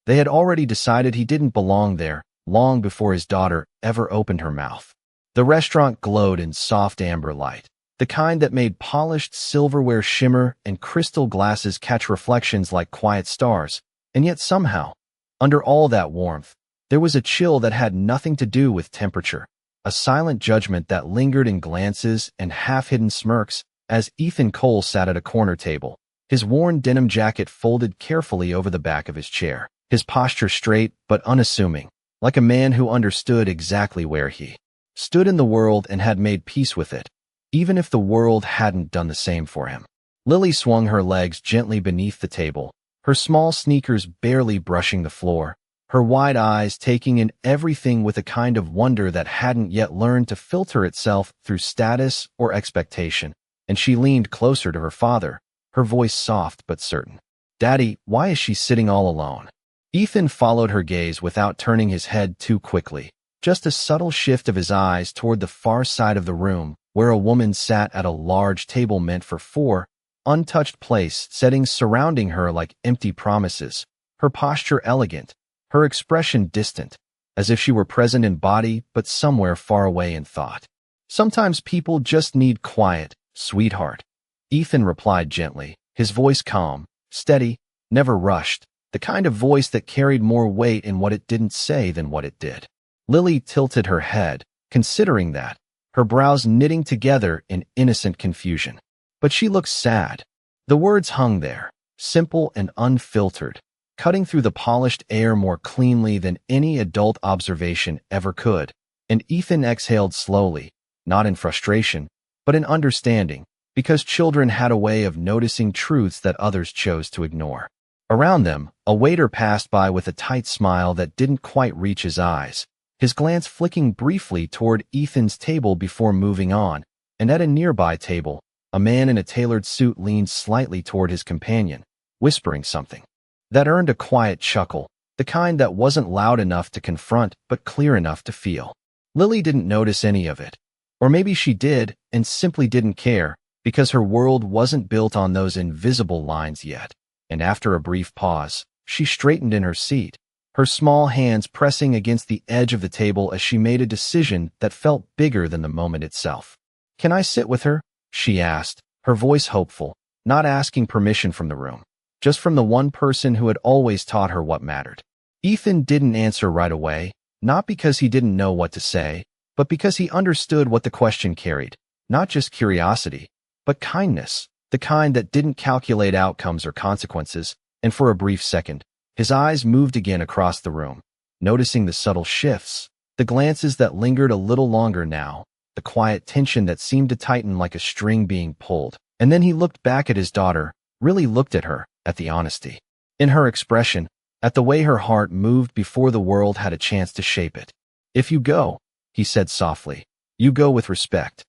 They had already decided he didn't belong there, long before his daughter ever opened her mouth. The restaurant glowed in soft amber light, the kind that made polished silverware shimmer and crystal glasses catch reflections like quiet stars. And yet somehow, under all that warmth, there was a chill that had nothing to do with temperature, a silent judgment that lingered in glances and half-hidden smirks as Ethan Cole sat at a corner table, his worn denim jacket folded carefully over the back of his chair, his posture straight but unassuming, like a man who understood exactly where he stood in the world and had made peace with it, even if the world hadn't done the same for him. Lily swung her legs gently beneath the table, her small sneakers barely brushing the floor, her wide eyes taking in everything with a kind of wonder that hadn't yet learned to filter itself through status or expectation, and she leaned closer to her father, her voice soft but certain. "Daddy, why is she sitting all alone?" Ethan followed her gaze without turning his head too quickly, just a subtle shift of his eyes toward the far side of the room, where a woman sat at a large table meant for 4, untouched place settings surrounding her like empty promises, her posture elegant, her expression distant, as if she were present in body but somewhere far away in thought. "Sometimes people just need quiet, sweetheart," Ethan replied gently, his voice calm, steady, never rushed, the kind of voice that carried more weight in what it didn't say than what it did. Lily tilted her head, considering that, her brows knitting together in innocent confusion. But she looked sad. The words hung there, simple and unfiltered, cutting through the polished air more cleanly than any adult observation ever could, and Ethan exhaled slowly, not in frustration, but in understanding, because children had a way of noticing truths that others chose to ignore. Around them, a waiter passed by with a tight smile that didn't quite reach his eyes, his glance flicking briefly toward Ethan's table before moving on, and at a nearby table, a man in a tailored suit leaned slightly toward his companion, whispering something that earned a quiet chuckle, the kind that wasn't loud enough to confront but clear enough to feel. Lily didn't notice any of it. Or maybe she did and simply didn't care, because her world wasn't built on those invisible lines yet. And after a brief pause, she straightened in her seat, her small hands pressing against the edge of the table as she made a decision that felt bigger than the moment itself. "Can I sit with her?" she asked, her voice hopeful, not asking permission from the room, just from the one person who had always taught her what mattered. Ethan didn't answer right away, not because he didn't know what to say, but because he understood what the question carried, not just curiosity, but kindness, the kind that didn't calculate outcomes or consequences, and for a brief second, his eyes moved again across the room, noticing the subtle shifts, the glances that lingered a little longer now, the quiet tension that seemed to tighten like a string being pulled. And then he looked back at his daughter, really looked at her, at the honesty in her expression, at the way her heart moved before the world had a chance to shape it. "If you go," he said softly, "you go with respect."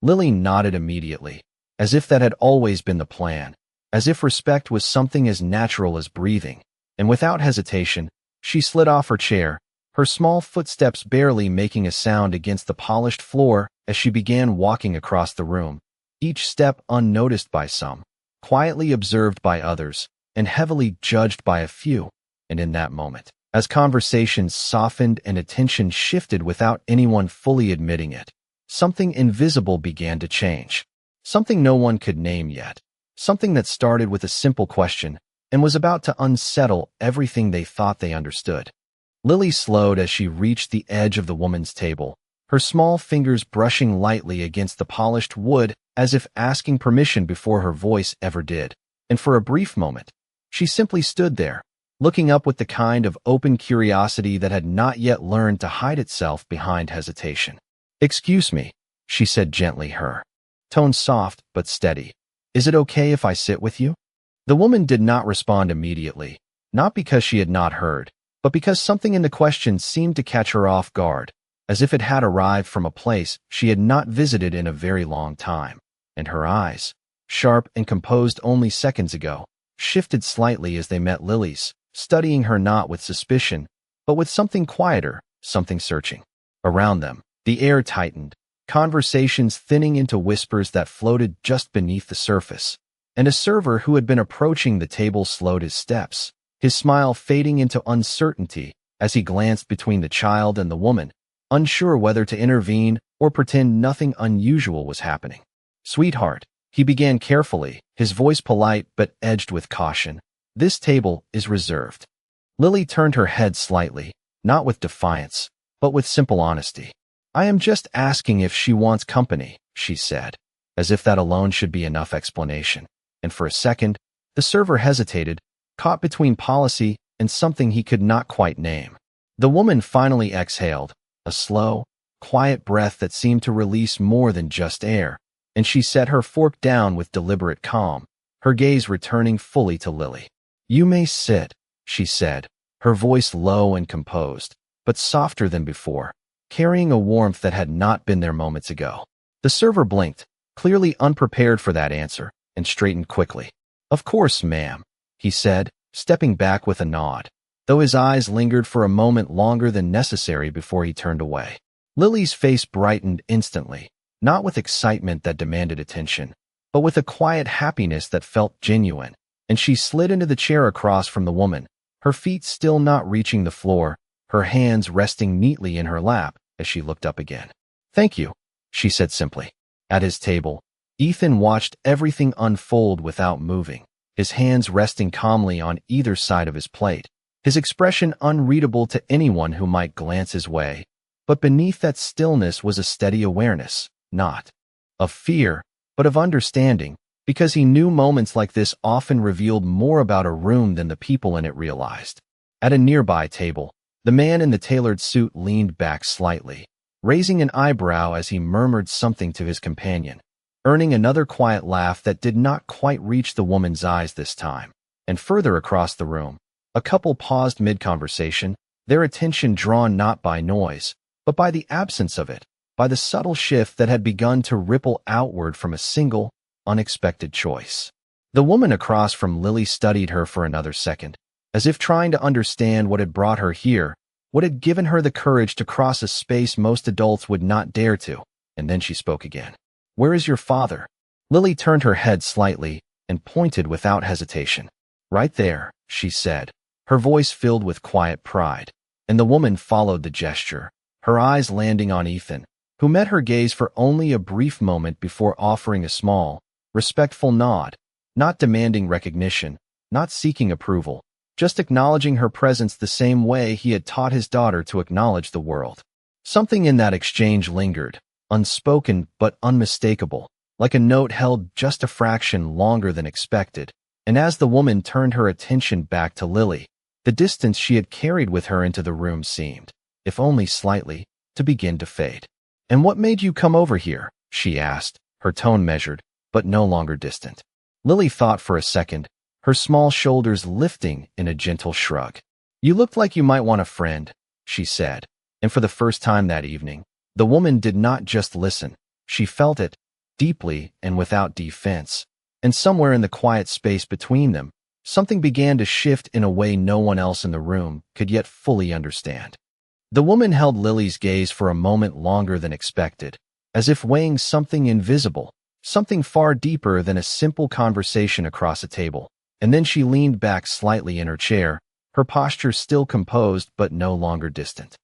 Lily nodded immediately, as if that had always been the plan, as if respect was something as natural as breathing, and without hesitation, she slid off her chair, her small footsteps barely making a sound against the polished floor as she began walking across the room, each step unnoticed by some, quietly observed by others, and heavily judged by a few. And in that moment, as conversations softened and attention shifted without anyone fully admitting it, something invisible began to change. Something no one could name yet. Something that started with a simple question and was about to unsettle everything they thought they understood. Lily slowed as she reached the edge of the woman's table, her small fingers brushing lightly against the polished wood as if asking permission before her voice ever did. And for a brief moment, she simply stood there, looking up with the kind of open curiosity that had not yet learned to hide itself behind hesitation. "Excuse me," she said gently, her tone soft but steady. "Is it okay if I sit with you?" The woman did not respond immediately, not because she had not heard, but because something in the question seemed to catch her off guard, as if it had arrived from a place she had not visited in a very long time. And her eyes, sharp and composed only seconds ago, shifted slightly as they met Lily's, studying her not with suspicion, but with something quieter, something searching. Around them, the air tightened, conversations thinning into whispers that floated just beneath the surface, and a server who had been approaching the table slowed his steps, his smile fading into uncertainty as he glanced between the child and the woman, unsure whether to intervene or pretend nothing unusual was happening. "Sweetheart," he began carefully, his voice polite but edged with caution, "this table is reserved." Lily turned her head slightly, not with defiance, but with simple honesty. "I am just asking if she wants company," she said, as if that alone should be enough explanation. And for a second, the server hesitated, caught between policy and something he could not quite name. The woman finally exhaled, a slow, quiet breath that seemed to release more than just air, and she set her fork down with deliberate calm, her gaze returning fully to Lily. "You may sit," she said, her voice low and composed, but softer than before, carrying a warmth that had not been there moments ago. The server blinked, clearly unprepared for that answer, and straightened quickly. "Of course, ma'am," he said, stepping back with a nod, though his eyes lingered for a moment longer than necessary before he turned away. Lily's face brightened instantly, not with excitement that demanded attention, but with a quiet happiness that felt genuine, and she slid into the chair across from the woman, her feet still not reaching the floor, her hands resting neatly in her lap as she looked up again. "Thank you," she said simply. At his table, Ethan watched everything unfold without moving, his hands resting calmly on either side of his plate, his expression unreadable to anyone who might glance his way. But beneath that stillness was a steady awareness, not of fear, but of understanding, because he knew moments like this often revealed more about a room than the people in it realized. At a nearby table, the man in the tailored suit leaned back slightly, raising an eyebrow as he murmured something to his companion, earning another quiet laugh that did not quite reach the woman's eyes this time. And further across the room, a couple paused mid-conversation, their attention drawn not by noise, but by the absence of it, by the subtle shift that had begun to ripple outward from a single, unexpected choice. The woman across from Lily studied her for another second, as if trying to understand what had brought her here, what had given her the courage to cross a space most adults would not dare to, and then she spoke again. "Where is your father?" Lily turned her head slightly and pointed without hesitation. "Right there," she said, her voice filled with quiet pride, and the woman followed the gesture, her eyes landing on Ethan, who met her gaze for only a brief moment before offering a small, respectful nod, not demanding recognition, not seeking approval, just acknowledging her presence the same way he had taught his daughter to acknowledge the world. Something in that exchange lingered, unspoken but unmistakable, like a note held just a fraction longer than expected, and as the woman turned her attention back to Lily, the distance she had carried with her into the room seemed, if only slightly, to begin to fade. "And what made you come over here?" she asked, her tone measured, but no longer distant. Lily thought for a second, her small shoulders lifting in a gentle shrug. "You looked like you might want a friend," she said, and for the first time that evening, the woman did not just listen, she felt it, deeply and without defense, and somewhere in the quiet space between them, something began to shift in a way no one else in the room could yet fully understand. The woman held Lily's gaze for a moment longer than expected, as if weighing something invisible, something far deeper than a simple conversation across a table, and then she leaned back slightly in her chair, her posture still composed but no longer distant,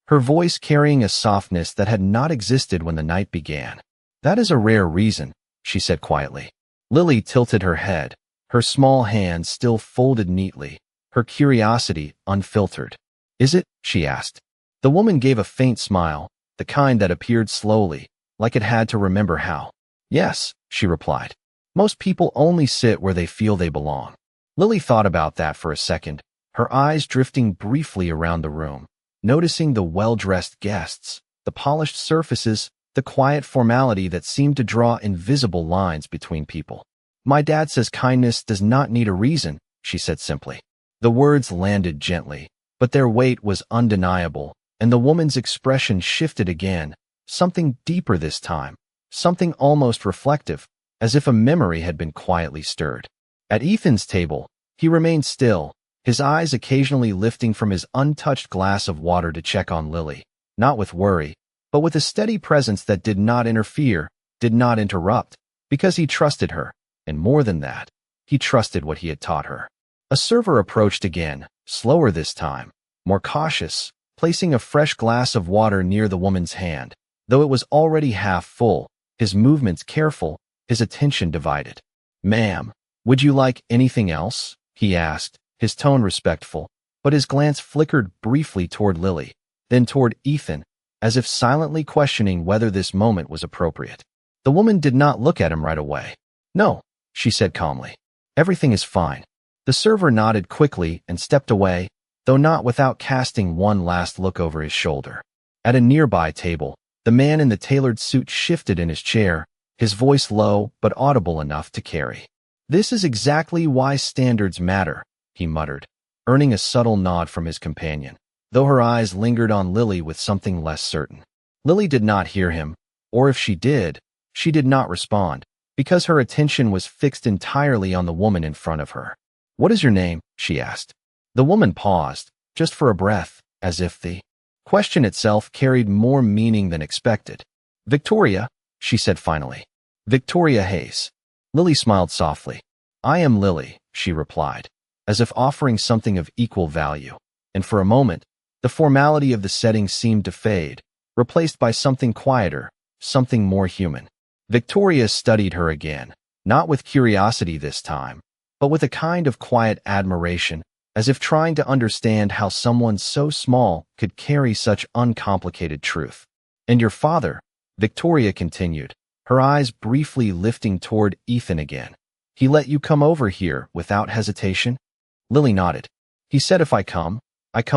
her voice carrying a softness that had not existed when the night began. "That is a rare reason," she said quietly. Lily tilted her head, her small hands still folded neatly, her curiosity unfiltered. "Is it?" she asked. The woman gave a faint smile, the kind that appeared slowly, like it had to remember how. "Yes," she replied. "Most people only sit where they feel they belong." Lily thought about that for a second, her eyes drifting briefly around the room, noticing the well-dressed guests, the polished surfaces, the quiet formality that seemed to draw invisible lines between people. "My dad says kindness does not need a reason," she said simply. The words landed gently, but their weight was undeniable, and the woman's expression shifted again, something deeper this time, something almost reflective, as if a memory had been quietly stirred. At Ethan's table, he remained still, his eyes occasionally lifting from his untouched glass of water to check on Lily, not with worry, but with a steady presence that did not interfere, did not interrupt, because he trusted her, and more than that, he trusted what he had taught her. A server approached again, slower this time, more cautious, placing a fresh glass of water near the woman's hand. Though it was already half full, his movements careful, his attention divided. "Ma'am, would you like anything else?" he asked, his tone respectful, but his glance flickered briefly toward Lily, then toward Ethan, as if silently questioning whether this moment was appropriate. The woman did not look at him right away. "No," she said calmly. "Everything is fine." The server nodded quickly and stepped away, though not without casting one last look over his shoulder. At a nearby table, the man in the tailored suit shifted in his chair, his voice low but audible enough to carry. "This is exactly why standards matter," he muttered, earning a subtle nod from his companion, though her eyes lingered on Lily with something less certain. Lily did not hear him, or if she did not respond, because her attention was fixed entirely on the woman in front of her. "What is your name?" she asked. The woman paused, just for a breath, as if the question itself carried more meaning than expected. "Victoria," she said finally. "Victoria Hayes." Lily smiled softly. "I am Lily," she replied, as if offering something of equal value. And for a moment, the formality of the setting seemed to fade, replaced by something quieter, something more human. Victoria studied her again, not with curiosity this time, but with a kind of quiet admiration, as if trying to understand how someone so small could carry such uncomplicated truth. "And your father," Victoria continued, her eyes briefly lifting toward Ethan again. "He let you come over here without hesitation?" Lily nodded. "He said if I come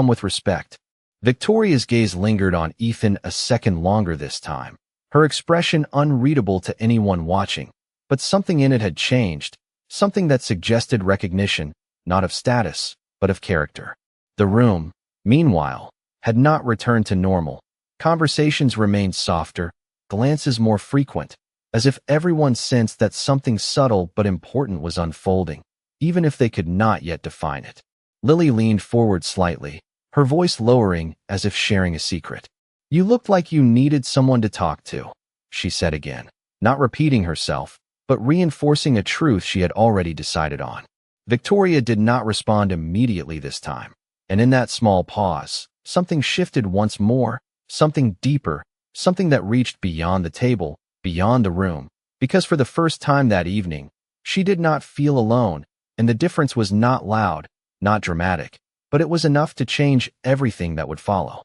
with respect." Victoria's gaze lingered on Ethan a second longer this time, her expression unreadable to anyone watching, but something in it had changed, something that suggested recognition, not of status, but of character. The room, meanwhile, had not returned to normal. Conversations remained softer, glances more frequent, as if everyone sensed that something subtle but important was unfolding, even if they could not yet define it. Lily leaned forward slightly, her voice lowering as if sharing a secret. "You looked like you needed someone to talk to," she said again, not repeating herself, but reinforcing a truth she had already decided on. Victoria did not respond immediately this time, and in that small pause, something shifted once more, something deeper, something that reached beyond the table, beyond the room, because for the first time that evening, she did not feel alone, and the difference was not loud, not dramatic, but it was enough to change everything that would follow.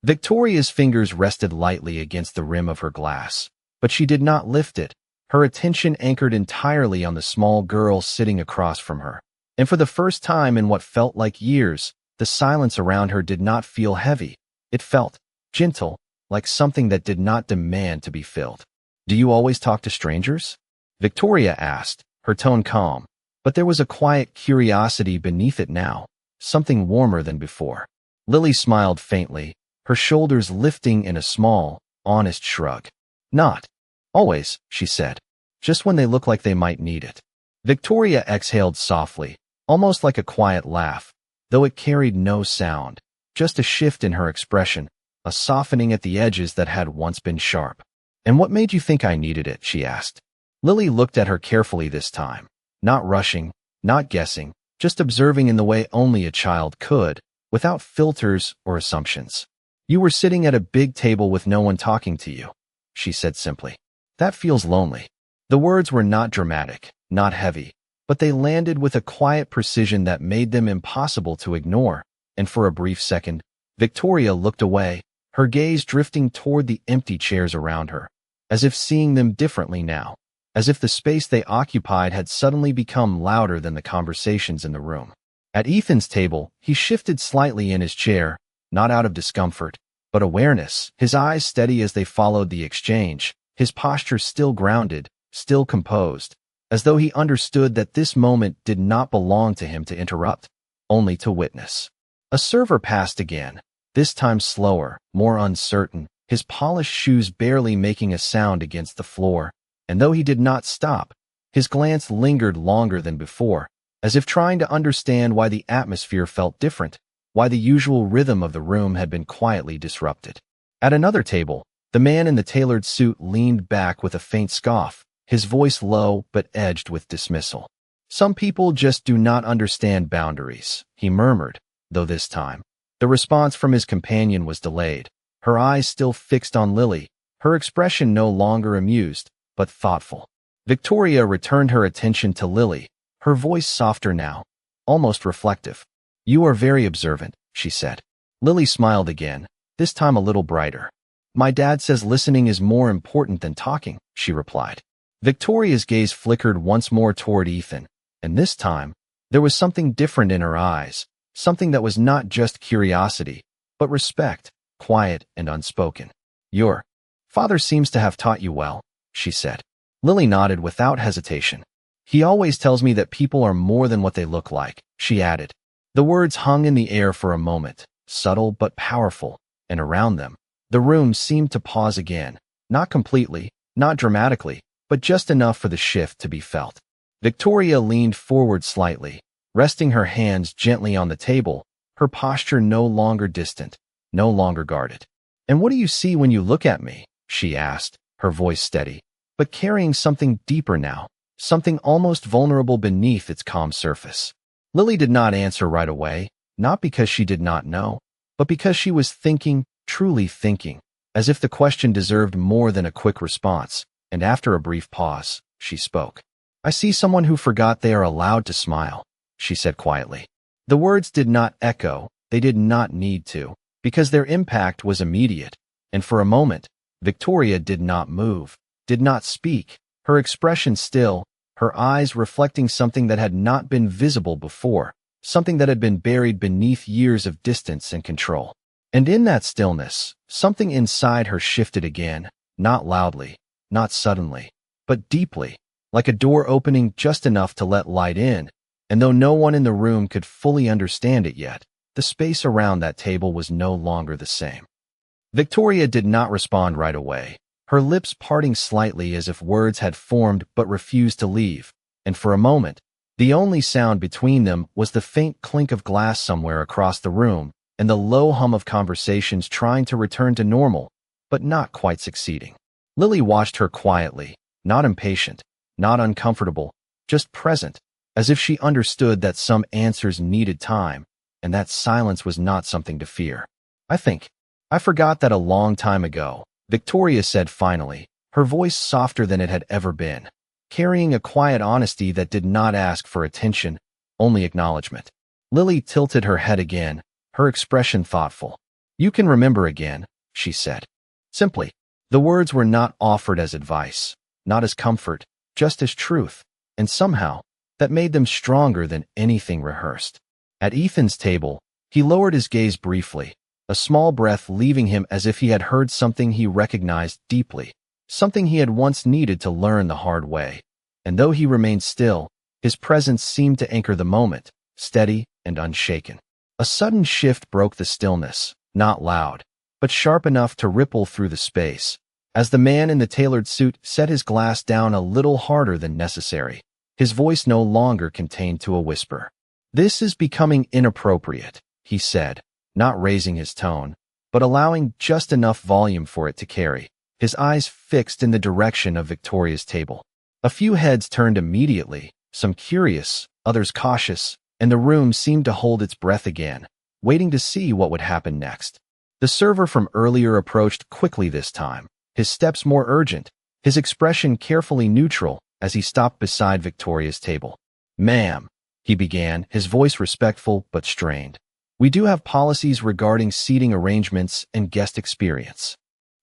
Victoria's fingers rested lightly against the rim of her glass, but she did not lift it, her attention anchored entirely on the small girl sitting across from her. And for the first time in what felt like years, the silence around her did not feel heavy. It felt gentle, like something that did not demand to be filled. "Do you always talk to strangers?" Victoria asked, her tone calm, but there was a quiet curiosity beneath it now, something warmer than before. Lily smiled faintly, her shoulders lifting in a small, honest shrug. "Not always," she said, "just when they look like they might need it." Victoria exhaled softly, almost like a quiet laugh, though it carried no sound, just a shift in her expression, a softening at the edges that had once been sharp. "And what made you think I needed it?" she asked. Lily looked at her carefully this time, not rushing, not guessing, just observing in the way only a child could, without filters or assumptions. "You were sitting at a big table with no one talking to you," she said simply. "That feels lonely." The words were not dramatic, not heavy, but they landed with a quiet precision that made them impossible to ignore, and for a brief second, Victoria looked away, her gaze drifting toward the empty chairs around her, as if seeing them differently now, as if the space they occupied had suddenly become louder than the conversations in the room. At Ethan's table, he shifted slightly in his chair, not out of discomfort, but awareness, his eyes steady as they followed the exchange, his posture still grounded, still composed, as though he understood that this moment did not belong to him to interrupt, only to witness. A server passed again, this time slower, more uncertain, his polished shoes barely making a sound against the floor, and though he did not stop, his glance lingered longer than before, as if trying to understand why the atmosphere felt different, why the usual rhythm of the room had been quietly disrupted. At another table, the man in the tailored suit leaned back with a faint scoff, his voice low but edged with dismissal. Some people just do not understand boundaries, he murmured, though this time the response from his companion was delayed, her eyes still fixed on Lily, her expression no longer amused, but thoughtful. Victoria returned her attention to Lily, her voice softer now, almost reflective. "You are very observant," she said. Lily smiled again, this time a little brighter. "My dad says listening is more important than talking," she replied. Victoria's gaze flickered once more toward Ethan, and this time, there was something different in her eyes, something that was not just curiosity, but respect, quiet and unspoken. "Your father seems to have taught you well," she said. Lily nodded without hesitation. "He always tells me that people are more than what they look like," she added. The words hung in the air for a moment, subtle but powerful, and around them, the room seemed to pause again, not completely, not dramatically, but just enough for the shift to be felt. Victoria leaned forward slightly, resting her hands gently on the table, her posture no longer distant, no longer guarded. "And what do you see when you look at me?" she asked, her voice steady, but carrying something deeper now, something almost vulnerable beneath its calm surface. Lily did not answer right away, not because she did not know, but because she was thinking, truly thinking, as if the question deserved more than a quick response, and after a brief pause, she spoke. "I see someone who forgot they are allowed to smile," she said quietly. The words did not echo, they did not need to, because their impact was immediate, and for a moment, Victoria did not move, did not speak, her expression still, her eyes reflecting something that had not been visible before, something that had been buried beneath years of distance and control. And in that stillness, something inside her shifted again, not loudly, not suddenly, but deeply, like a door opening just enough to let light in, and though no one in the room could fully understand it yet, the space around that table was no longer the same. Victoria did not respond right away, her lips parting slightly as if words had formed but refused to leave, and for a moment, the only sound between them was the faint clink of glass somewhere across the room and the low hum of conversations trying to return to normal, but not quite succeeding. Lily watched her quietly, not impatient, not uncomfortable, just present, as if she understood that some answers needed time, and that silence was not something to fear. I forgot that a long time ago," Victoria said finally, her voice softer than it had ever been, carrying a quiet honesty that did not ask for attention, only acknowledgement. Lily tilted her head again, her expression thoughtful. "You can remember again," she said. Simply, the words were not offered as advice, not as comfort, just as truth, and somehow, that made them stronger than anything rehearsed. At Ethan's table, he lowered his gaze briefly, a small breath leaving him as if he had heard something he recognized deeply, something he had once needed to learn the hard way. And though he remained still, his presence seemed to anchor the moment, steady and unshaken. A sudden shift broke the stillness, not loud, but sharp enough to ripple through the space, as the man in the tailored suit set his glass down a little harder than necessary, his voice no longer contained to a whisper. "This is becoming inappropriate," he said, not raising his tone, but allowing just enough volume for it to carry, his eyes fixed in the direction of Victoria's table. A few heads turned immediately, some curious, others cautious, and the room seemed to hold its breath again, waiting to see what would happen next. The server from earlier approached quickly this time, his steps more urgent, his expression carefully neutral as he stopped beside Victoria's table. "Ma'am," he began, his voice respectful but strained. "We do have policies regarding seating arrangements and guest experience."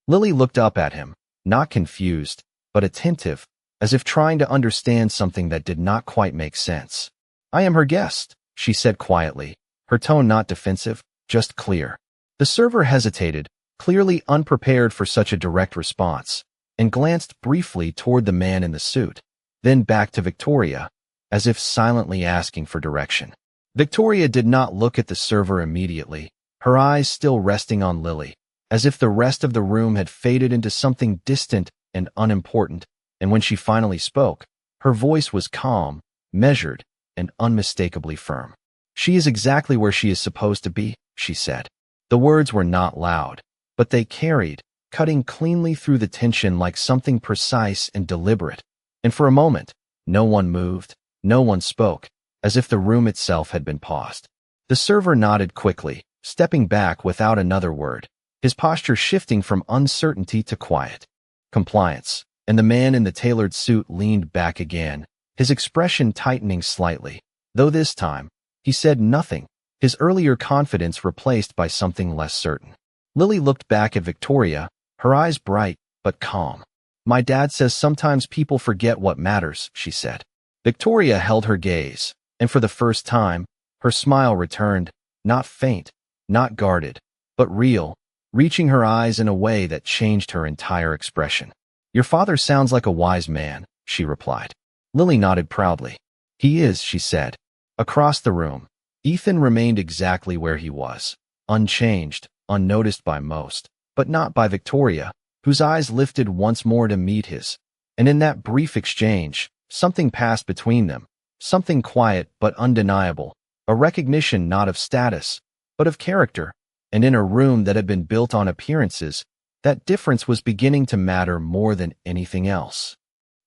Lily looked up at him, not confused, but attentive, as if trying to understand something that did not quite make sense. "I am her guest," she said quietly, her tone not defensive, just clear. The server hesitated, clearly unprepared for such a direct response, and glanced briefly toward the man in the suit, then back to Victoria, as if silently asking for direction. Victoria did not look at the server immediately, her eyes still resting on Lily, as if the rest of the room had faded into something distant and unimportant, and when she finally spoke, her voice was calm, measured, and unmistakably firm. "She is exactly where she is supposed to be," she said. The words were not loud, but they carried, cutting cleanly through the tension like something precise and deliberate. And for a moment, no one moved, No one spoke, as if the room itself had been paused. The server nodded quickly, stepping back without another word, his posture shifting from uncertainty to quiet. Compliance. And the man in the tailored suit leaned back again, his expression tightening slightly. Though this time, he said nothing, his earlier confidence replaced by something less certain. Lily looked back at Victoria, her eyes bright but calm. My dad says sometimes people forget what matters, she said. Victoria held her gaze, and for the first time, her smile returned, not faint, not guarded, but real, reaching her eyes in a way that changed her entire expression. Your father sounds like a wise man, she replied. Lily nodded proudly. He is, she said. Across the room, Ethan remained exactly where he was, unchanged, unnoticed by most, but not by Victoria, whose eyes lifted once more to meet his. And in that brief exchange, something passed between them, something quiet but undeniable, a recognition not of status, but of character. And in a room that had been built on appearances, that difference was beginning to matter more than anything else.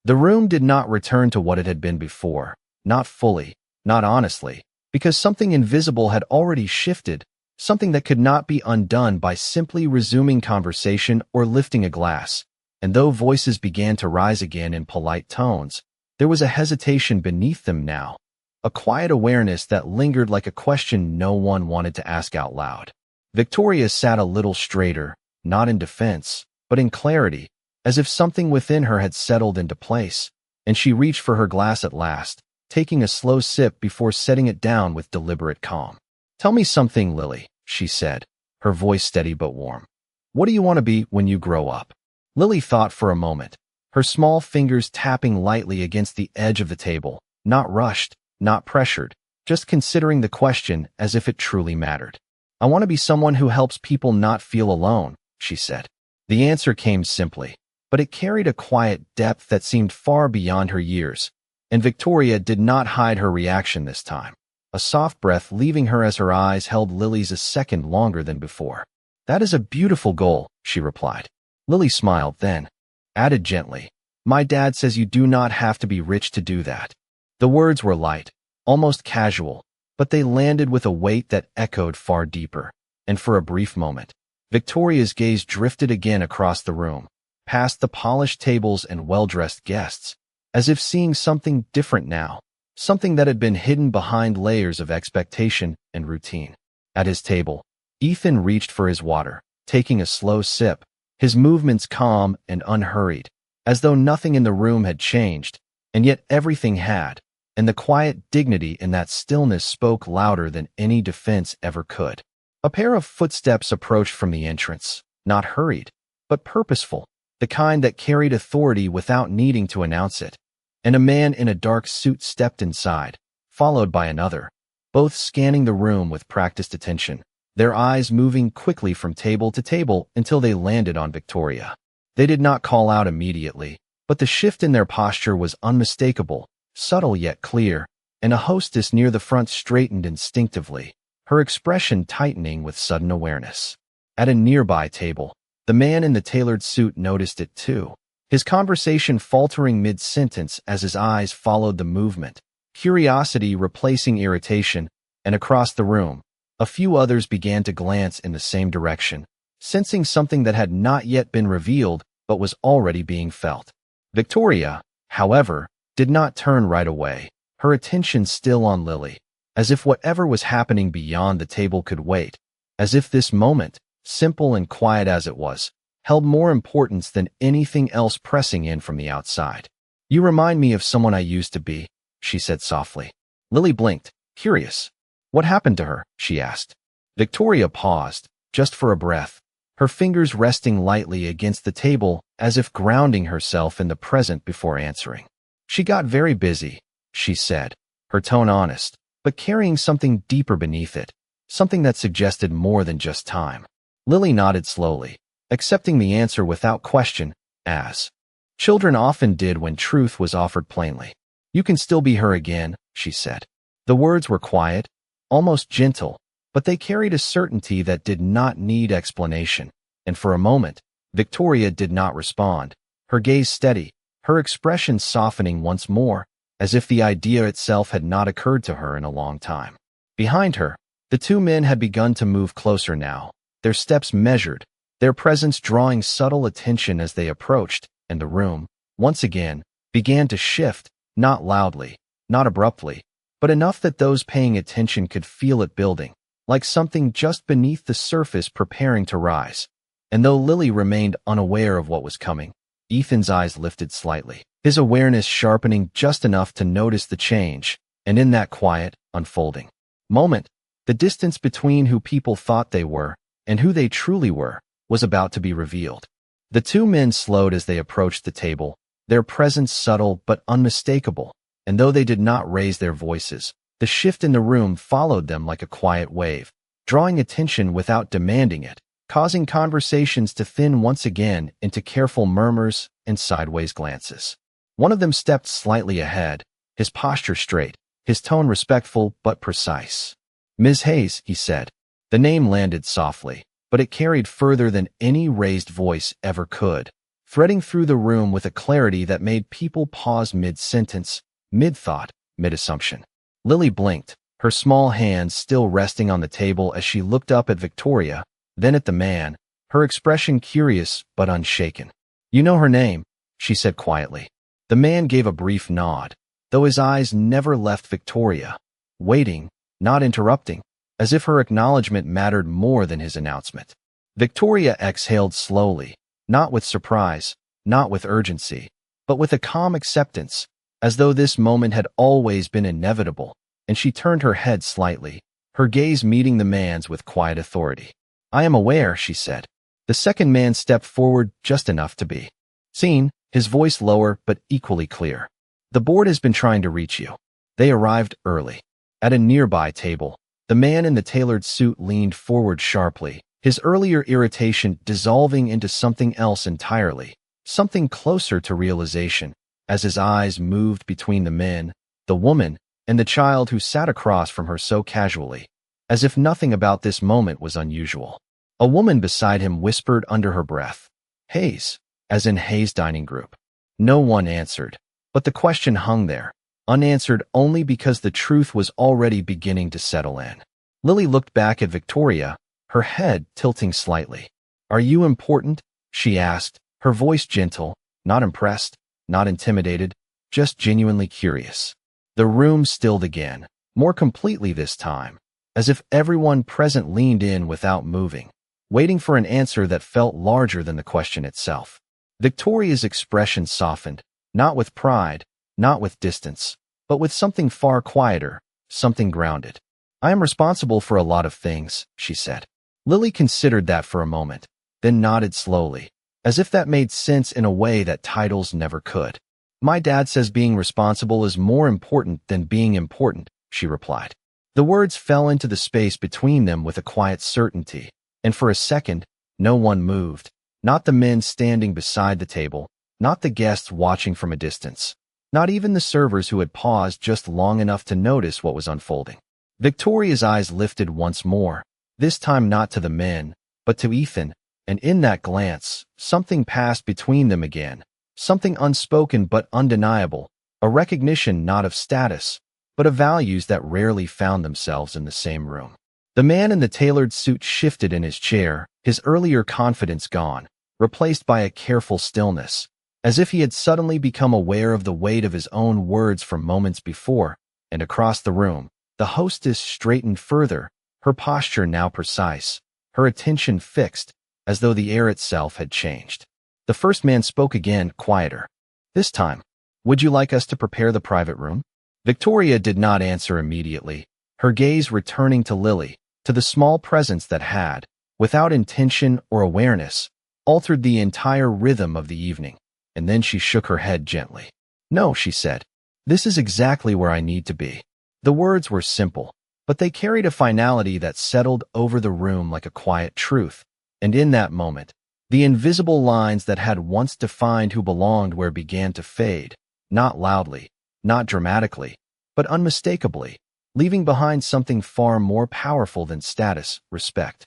The room did not return to what it had been before, not fully, not honestly, because something invisible had already shifted, something that could not be undone by simply resuming conversation or lifting a glass. And though voices began to rise again in polite tones, there was a hesitation beneath them now, a quiet awareness that lingered like a question no one wanted to ask out loud. Victoria sat a little straighter, not in defense, but in clarity, as if something within her had settled into place, and she reached for her glass at last, taking a slow sip before setting it down with deliberate calm. Tell me something, Lily, she said, her voice steady but warm. What do you want to be when you grow up? Lily thought for a moment, her small fingers tapping lightly against the edge of the table, not rushed, not pressured, just considering the question as if it truly mattered. I want to be someone who helps people not feel alone, she said. The answer came simply, but it carried a quiet depth that seemed far beyond her years, and Victoria did not hide her reaction this time, a soft breath leaving her as her eyes held Lily's a second longer than before. That is a beautiful goal, she replied. Lily smiled, then added gently, my dad says you do not have to be rich to do that. The words were light, almost casual, but they landed with a weight that echoed far deeper, and for a brief moment, Victoria's gaze drifted again across the room, past the polished tables and well-dressed guests, as if seeing something different now, something that had been hidden behind layers of expectation and routine. At his table, Ethan reached for his water, taking a slow sip, his movements calm and unhurried, as though nothing in the room had changed, and yet everything had, and the quiet dignity in that stillness spoke louder than any defense ever could. A pair of footsteps approached from the entrance, not hurried, but purposeful, the kind that carried authority without needing to announce it, and a man in a dark suit stepped inside, followed by another, both scanning the room with practiced attention, their eyes moving quickly from table to table until they landed on Victoria. They did not call out immediately, but the shift in their posture was unmistakable, subtle yet clear, and a hostess near the front straightened instinctively, her expression tightening with sudden awareness. At a nearby table, the man in the tailored suit noticed it too, his conversation faltering mid-sentence as his eyes followed the movement, curiosity replacing irritation, and across the room, a few others began to glance in the same direction, sensing something that had not yet been revealed but was already being felt. Victoria, however, did not turn right away, her attention still on Lily, as if whatever was happening beyond the table could wait, as if this moment, simple and quiet as it was, held more importance than anything else pressing in from the outside. You remind me of someone I used to be, she said softly. Lily blinked, curious. What happened to her? She asked. Victoria paused, just for a breath, her fingers resting lightly against the table as if grounding herself in the present before answering. She got very busy, she said, her tone honest, but carrying something deeper beneath it, something that suggested more than just time. Lily nodded slowly, accepting the answer without question, as children often did when truth was offered plainly. You can still be her again, she said. The words were quiet, almost gentle, but they carried a certainty that did not need explanation, and for a moment, Victoria did not respond, her gaze steady, her expression softening once more, as if the idea itself had not occurred to her in a long time. Behind her, the two men had begun to move closer now, their steps measured, their presence drawing subtle attention as they approached, and the room, once again, began to shift, not loudly, not abruptly, but enough that those paying attention could feel it building, like something just beneath the surface preparing to rise. And though Lily remained unaware of what was coming, Ethan's eyes lifted slightly, his awareness sharpening just enough to notice the change, and in that quiet, unfolding moment, the distance between who people thought they were and who they truly were was about to be revealed. The two men slowed as they approached the table, their presence subtle but unmistakable, and though they did not raise their voices, the shift in the room followed them like a quiet wave, drawing attention without demanding it, causing conversations to thin once again into careful murmurs and sideways glances. One of them stepped slightly ahead, his posture straight, his tone respectful but precise. "Ms. Hayes," he said. The name landed softly, but it carried further than any raised voice ever could, threading through the room with a clarity that made people pause mid-sentence, mid-thought, mid-assumption. Lily blinked, her small hands still resting on the table as she looked up at Victoria, then at the man, her expression curious but unshaken. "You know her name," she said quietly. The man gave a brief nod, though his eyes never left Victoria, waiting, not interrupting, as if her acknowledgement mattered more than his announcement. Victoria exhaled slowly, not with surprise, not with urgency, but with a calm acceptance, as though this moment had always been inevitable, and she turned her head slightly, her gaze meeting the man's with quiet authority. "I am aware," she said. The second man stepped forward just enough to be seen, his voice lower but equally clear. "The board has been trying to reach you." They arrived early. At a nearby table, the man in the tailored suit leaned forward sharply, his earlier irritation dissolving into something else entirely, something closer to realization, as his eyes moved between the men, the woman, and the child who sat across from her so casually, as if nothing about this moment was unusual. A woman beside him whispered under her breath, "Hayes," as in Hayes Dining Group. No one answered, but the question hung there, unanswered only because the truth was already beginning to settle in. Lily looked back at Victoria, her head tilting slightly. "Are you important?" she asked, her voice gentle, not impressed, not intimidated, just genuinely curious. The room stilled again, more completely this time, as if everyone present leaned in without moving, waiting for an answer that felt larger than the question itself. Victoria's expression softened, not with pride, not with distance, but with something far quieter, something grounded. "I am responsible for a lot of things," she said. Lily considered that for a moment, then nodded slowly, as if that made sense in a way that titles never could. "My dad says being responsible is more important than being important," she replied. The words fell into the space between them with a quiet certainty, and for a second, no one moved, not the men standing beside the table, not the guests watching from a distance, not even the servers who had paused just long enough to notice what was unfolding. Victoria's eyes lifted once more, this time not to the men, but to Ethan, and in that glance, something passed between them again, something unspoken but undeniable, a recognition not of status, but of values that rarely found themselves in the same room. The man in the tailored suit shifted in his chair, his earlier confidence gone, replaced by a careful stillness, as if he had suddenly become aware of the weight of his own words from moments before, and across the room, the hostess straightened further, her posture now precise, her attention fixed, as though the air itself had changed. The first man spoke again, quieter. "This time, would you like us to prepare the private room?" Victoria did not answer immediately, her gaze returning to Lily, to the small presence that had, without intention or awareness, altered the entire rhythm of the evening, and then she shook her head gently. "No," she said. "This is exactly where I need to be." The words were simple, but they carried a finality that settled over the room like a quiet truth, and in that moment, the invisible lines that had once defined who belonged where began to fade, not loudly, not dramatically, but unmistakably, leaving behind something far more powerful than status, respect.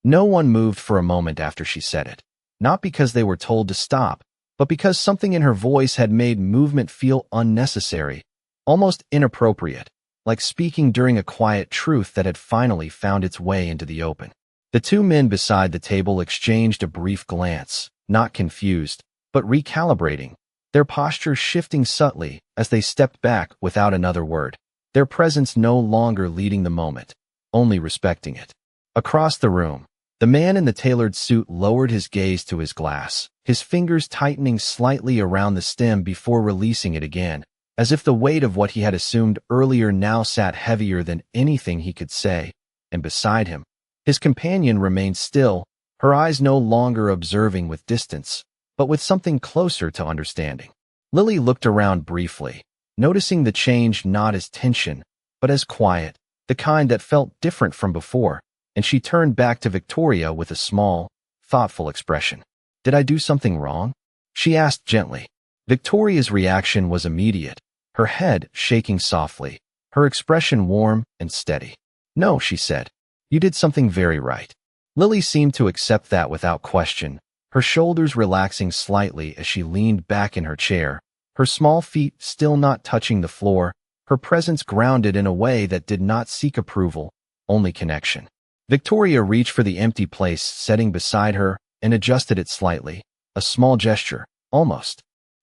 No one moved for a moment after she said it, not because they were told to stop, but because something in her voice had made movement feel unnecessary, almost inappropriate, like speaking during a quiet truth that had finally found its way into the open. The two men beside the table exchanged a brief glance, not confused, but recalibrating, their posture shifting subtly as they stepped back without another word, their presence no longer leading the moment, only respecting it. Across the room, the man in the tailored suit lowered his gaze to his glass, his fingers tightening slightly around the stem before releasing it again, as if the weight of what he had assumed earlier now sat heavier than anything he could say, and beside him, his companion remained still, her eyes no longer observing with distance, but with something closer to understanding. Lily looked around briefly, noticing the change not as tension, but as quiet, the kind that felt different from before, and she turned back to Victoria with a small, thoughtful expression. "Did I do something wrong?" she asked gently. Victoria's reaction was immediate, her head shaking softly, her expression warm and steady. "No," she said. "You did something very right." Lily seemed to accept that without question, her shoulders relaxing slightly as she leaned back in her chair, her small feet still not touching the floor, her presence grounded in a way that did not seek approval, only connection. Victoria reached for the empty place setting beside her and adjusted it slightly, a small gesture, almost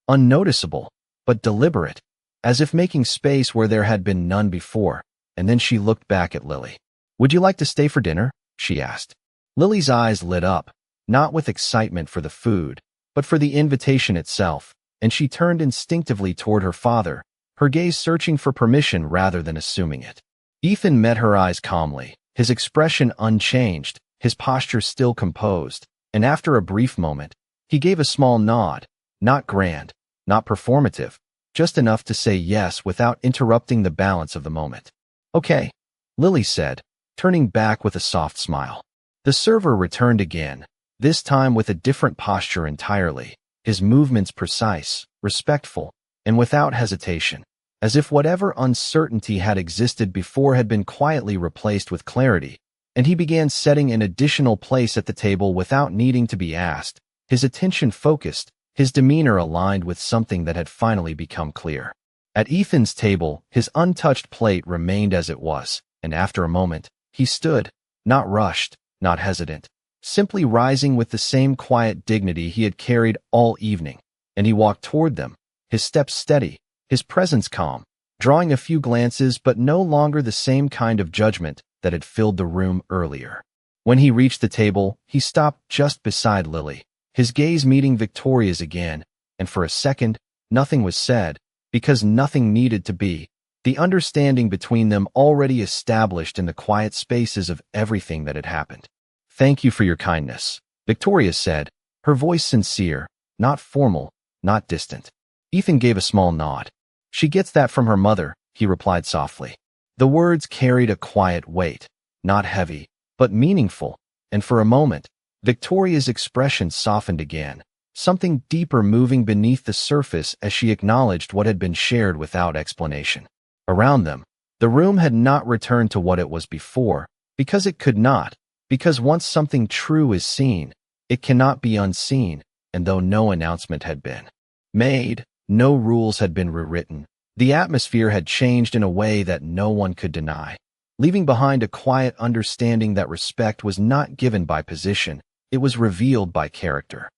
unnoticeable, but deliberate, as if making space where there had been none before, and then she looked back at Lily. "Would you like to stay for dinner?" she asked. Lily's eyes lit up, not with excitement for the food, but for the invitation itself, and she turned instinctively toward her father, her gaze searching for permission rather than assuming it. Ethan met her eyes calmly, his expression unchanged, his posture still composed, and after a brief moment, he gave a small nod, not grand, not performative, just enough to say yes without interrupting the balance of the moment. "Okay," Lily said, turning back with a soft smile. The server returned again, this time with a different posture entirely, his movements precise, respectful, and without hesitation, as if whatever uncertainty had existed before had been quietly replaced with clarity, and he began setting an additional place at the table without needing to be asked, his attention focused, his demeanor aligned with something that had finally become clear. At Ethan's table, his untouched plate remained as it was, and after a moment, he stood, not rushed, not hesitant, simply rising with the same quiet dignity he had carried all evening, and he walked toward them, his steps steady, his presence calm, drawing a few glances but no longer the same kind of judgment that had filled the room earlier. When he reached the table, he stopped just beside Lily, his gaze meeting Victoria's again, and for a second, nothing was said, because nothing needed to be, the understanding between them already established in the quiet spaces of everything that had happened. "Thank you for your kindness," Victoria said, her voice sincere, not formal, not distant. Ethan gave a small nod. "She gets that from her mother," he replied softly. The words carried a quiet weight, not heavy, but meaningful, and for a moment, Victoria's expression softened again, something deeper moving beneath the surface as she acknowledged what had been shared without explanation. Around them, the room had not returned to what it was before, because it could not, because once something true is seen, it cannot be unseen, and though no announcement had been made, no rules had been rewritten, the atmosphere had changed in a way that no one could deny, leaving behind a quiet understanding that respect was not given by position, it was revealed by character.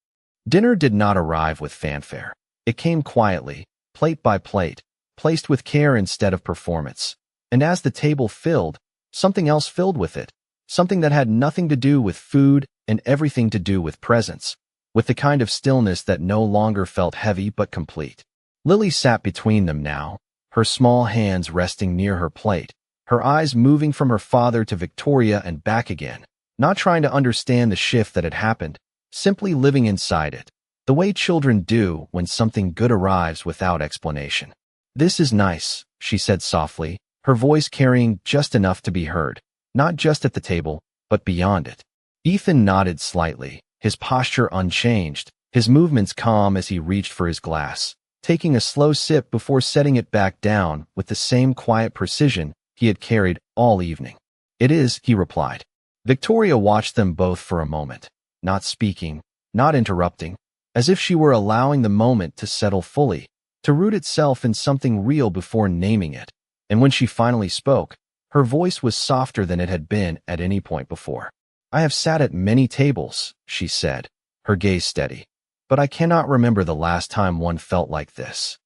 Dinner did not arrive with fanfare. It came quietly, plate by plate, placed with care instead of performance. And as the table filled, something else filled with it, something that had nothing to do with food and everything to do with presence, with the kind of stillness that no longer felt heavy but complete. Lily sat between them now, her small hands resting near her plate, her eyes moving from her father to Victoria and back again, not trying to understand the shift that had happened, simply living inside it, the way children do when something good arrives without explanation. "This is nice," she said softly, her voice carrying just enough to be heard, not just at the table, but beyond it. Ethan nodded slightly, his posture unchanged, his movements calm as he reached for his glass, taking a slow sip before setting it back down with the same quiet precision he had carried all evening. "It is," he replied. Victoria watched them both for a moment, not speaking, not interrupting, as if she were allowing the moment to settle fully, to root itself in something real before naming it. And when she finally spoke, her voice was softer than it had been at any point before. "I have sat at many tables," she said, her gaze steady, "but I cannot remember the last time one felt like this."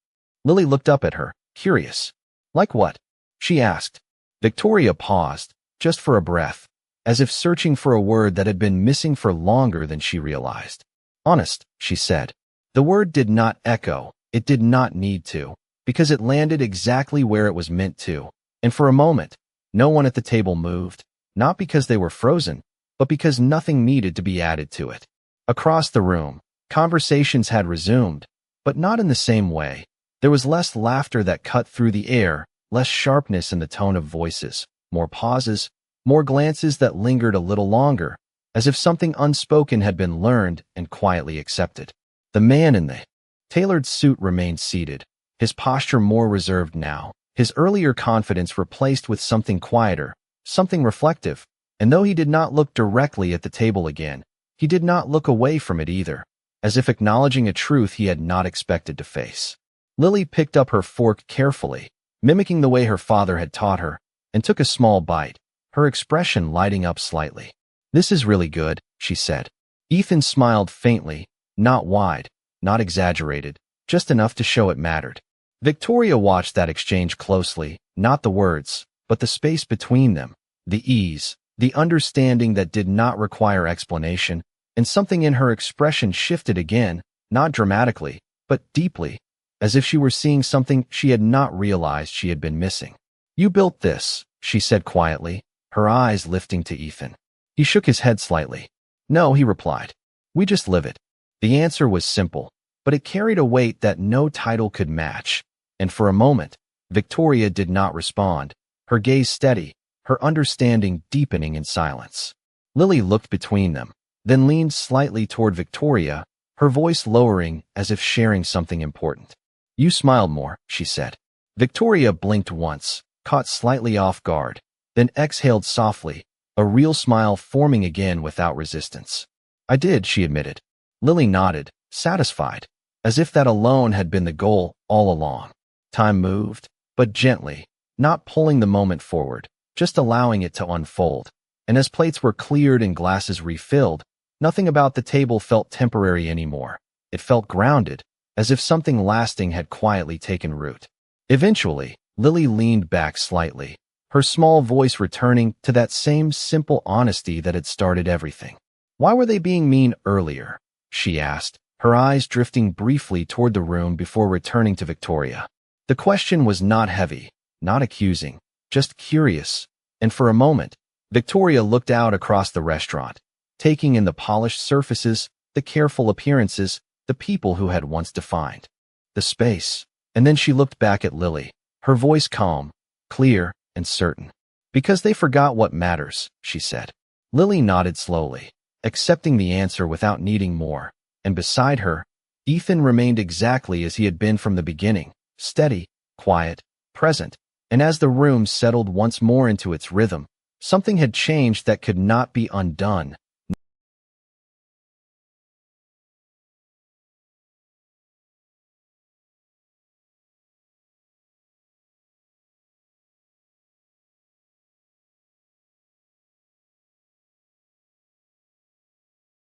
Lily looked up at her, curious. "Like what?" she asked. Victoria paused, just for a breath, as if searching for a word that had been missing for longer than she realized. "Honest," she said. The word did not echo, it did not need to, because it landed exactly where it was meant to. And for a moment, no one at the table moved, not because they were frozen, but because nothing needed to be added to it. Across the room, conversations had resumed, but not in the same way. There was less laughter that cut through the air, less sharpness in the tone of voices, more pauses, more glances that lingered a little longer, as if something unspoken had been learned and quietly accepted. The man in the tailored suit remained seated, his posture more reserved now, his earlier confidence replaced with something quieter, something reflective, and though he did not look directly at the table again, he did not look away from it either, as if acknowledging a truth he had not expected to face. Lily picked up her fork carefully, mimicking the way her father had taught her, and took a small bite, her expression lighting up slightly. "This is really good," she said. Ethan smiled faintly, not wide, not exaggerated, just enough to show it mattered. Victoria watched that exchange closely, not the words, but the space between them, the ease, the understanding that did not require explanation, and something in her expression shifted again, not dramatically, but deeply, as if she were seeing something she had not realized she had been missing. "You built this," she said quietly, her eyes lifting to Ethan. He shook his head slightly. "No," he replied. "We just live it." The answer was simple, but it carried a weight that no title could match. And for a moment, Victoria did not respond, her gaze steady, her understanding deepening in silence. Lily looked between them, then leaned slightly toward Victoria, her voice lowering as if sharing something important. "You smiled more," she said. Victoria blinked once, caught slightly off guard, then exhaled softly, a real smile forming again without resistance. "I did," she admitted. Lily nodded, satisfied, as if that alone had been the goal all along. Time moved, but gently, not pulling the moment forward, just allowing it to unfold. And as plates were cleared and glasses refilled, nothing about the table felt temporary anymore. It felt grounded, as if something lasting had quietly taken root. Eventually, Lily leaned back slightly, her small voice returning to that same simple honesty that had started everything. "Why were they being mean earlier?" she asked, her eyes drifting briefly toward the room before returning to Victoria. The question was not heavy, not accusing, just curious, and for a moment, Victoria looked out across the restaurant, taking in the polished surfaces, the careful appearances, the people who had once defined the space. And then she looked back at Lily, her voice calm, clear, and certain. "Because they forgot what matters," she said. Lily nodded slowly, accepting the answer without needing more, and beside her, Ethan remained exactly as he had been from the beginning, steady, quiet, present. And as the room settled once more into its rhythm, something had changed that could not be undone,